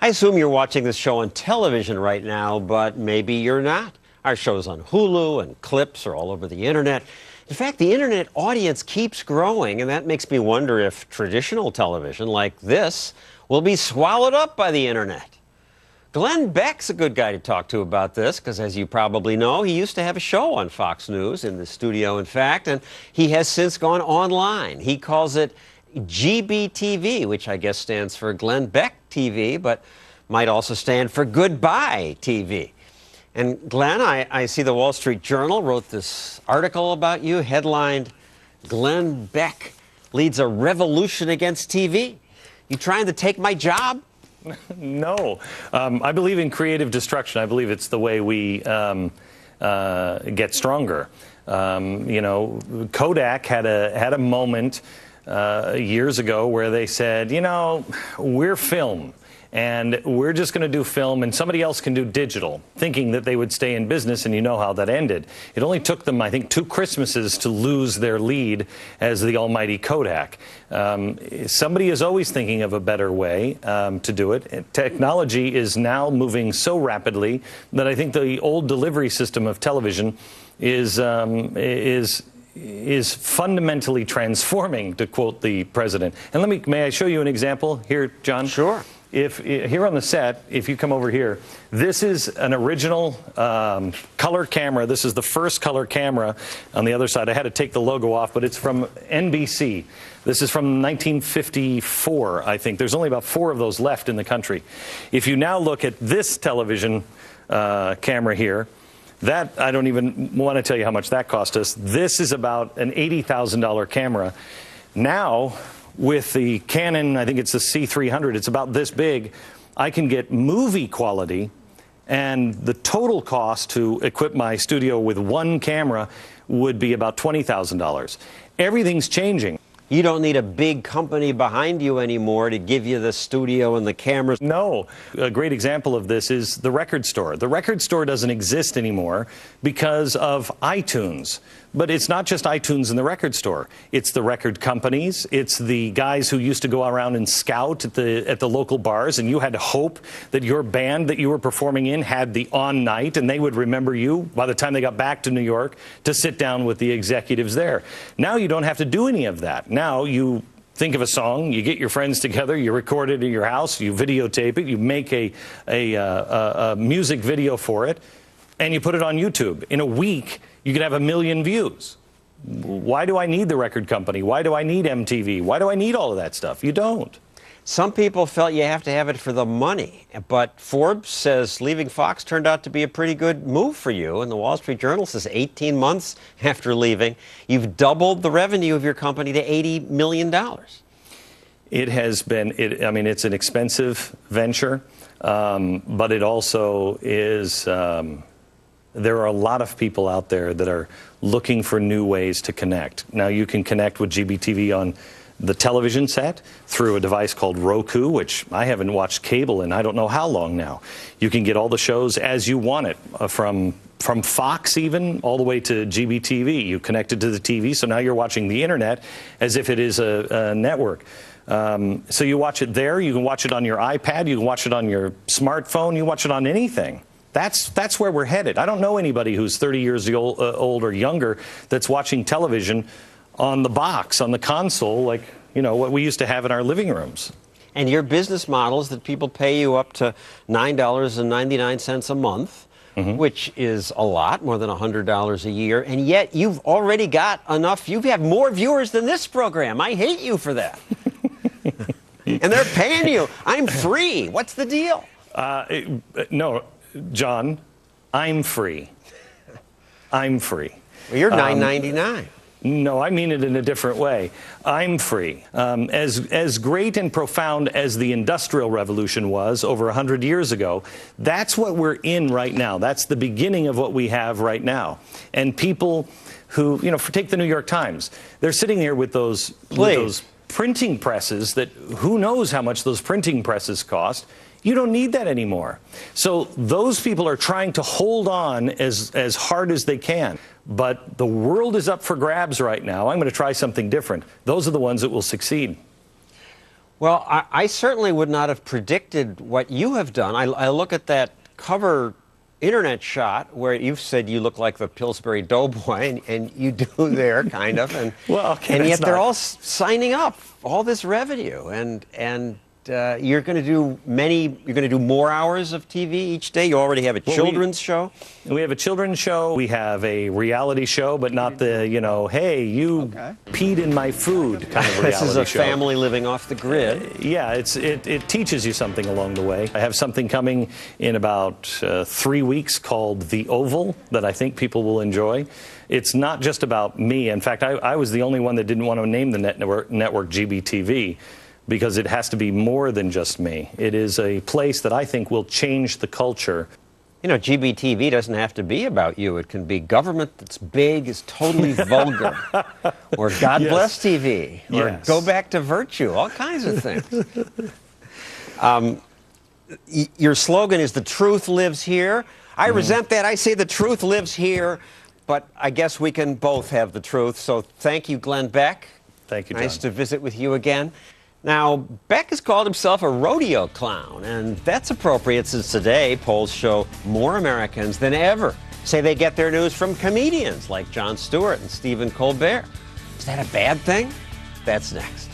I assume you're watching this show on television right now, but maybe you're not. Our show's on Hulu and clips are all over the internet. In fact, the internet audience keeps growing, and that makes me wonder if traditional television like this will be swallowed up by the internet. Glenn Beck's a good guy to talk to about this because, as you probably know, he used to have a show on Fox News, in the studio, in fact, and he has since gone online. He calls it GBTV, which I guess stands for Glenn Beck TV, but might also stand for Goodbye TV. And Glenn, I see the Wall Street Journal wrote this article about you, headlined, "Glenn Beck Leads a Revolution Against TV." You trying to take my job? No. I believe in creative destruction. I believe it's the way we get stronger. Kodak had a moment years ago where they said, we're film. And we're just going to do film, and somebody else can do digital, thinking that they would stay in business, and you know how that ended. It only took them, I think, 2 Christmases to lose their lead as the almighty Kodak. Somebody is always thinking of a better way to do it. Technology is now moving so rapidly that I think the old delivery system of television is fundamentally transforming, to quote the president. And may I show you an example here, John? Sure. Here on the set, if you come over here, this is an original color camera. This is the first color camera on the other side. I had to take the logo off, but it's from NBC. This is from 1954, I think. There's only about 4 of those left in the country. If you now look at this television camera here, that, I don't even want to tell you how much that cost us. This is about an $80,000 camera. Now, with the Canon, I think it's the C300, it's about this big, I can get movie quality, and the total cost to equip my studio with 1 camera would be about $20,000. Everything's changing. You don't need a big company behind you anymore to give you the studio and the cameras. No. A great example of this is the record store. The record store doesn't exist anymore because of iTunes. But it's not just iTunes in the record store. It's the record companies. It's the guys who used to go around and scout at the local bars, and you had to hope that your band that you were performing in had the on night, and they would remember you by the time they got back to New York to sit down with the executives there. Now you don't have to do any of that. Now you think of a song, you get your friends together, you record it in your house, you videotape it, you make a music video for it, and you put it on YouTube. In a week, you could have 1 million views. Why do I need the record company? Why do I need MTV? Why do I need all of that stuff? You don't. Some people felt you have to have it for the money, but Forbes says leaving Fox turned out to be a pretty good move for you, and the Wall Street Journal says 18 months after leaving, you've doubled the revenue of your company to $80 million. It has been, it's an expensive venture, but it also is... there are a lot of people out there that are looking for new ways to connect. Now, you can connect with GBTV on the television set through a device called Roku, which I haven't watched cable in I don't know how long now. You can get all the shows as you want it, from Fox even, all the way to GBTV. You connect it to the TV, so now you're watching the internet as if it is a network. So you watch it there, you can watch it on your iPad, you can watch it on your smartphone, you watch it on anything. That's where we're headed. I don't know anybody who's 30 years old or younger that's watching television on the box, on the console, like, what we used to have in our living rooms. And your business model is that people pay you up to $9.99 a month, which is a lot, more than $100 a year, and yet you've already got enough. You have more viewers than this program. I hate you for that. And they're paying you. I'm free. What's the deal? No. John, I'm free. I'm free. Well, you're $9.99. No, I mean it in a different way. I'm free. As great and profound as the Industrial Revolution was over 100 years ago, that's what we're in right now. That's the beginning of what we have right now. And people who, take the New York Times, they're sitting here with those printing presses that who knows how much those printing presses cost. You don't need that anymore. So those people are trying to hold on as hard as they can. But the world is up for grabs right now. I'm going to try something different. Those are the ones that will succeed. Well, I certainly would not have predicted what you have done. I look at that cover internet shot where you've said you look like the Pillsbury Doughboy, and you do there, kind of. And, well, okay, and yet they're all signing up, all this revenue. And you're going to do more hours of TV each day. You already have a children's show. We have a children's show. We have a reality show, but not the, hey, you peed in my food kind of reality show. This is a family living off the grid. Yeah, it teaches you something along the way. I have something coming in about 3 weeks called The Oval that I think people will enjoy. It's not just about me. In fact, I was the only one that didn't want to name the network GBTV, because it has to be more than just me. It is a place that I think will change the culture. GBTV doesn't have to be about you. It can be government that's big, is totally vulgar. Or God Bless TV. Or Go Back to Virtue. All kinds of things. Your slogan is "The truth lives here." I resent that. I say the truth lives here, but I guess we can both have the truth. So thank you, Glenn Beck. Thank you, John. Nice to visit with you again. Now, Beck has called himself a rodeo clown, and that's appropriate since today polls show more Americans than ever say they get their news from comedians like Jon Stewart and Stephen Colbert. Is that a bad thing? That's next.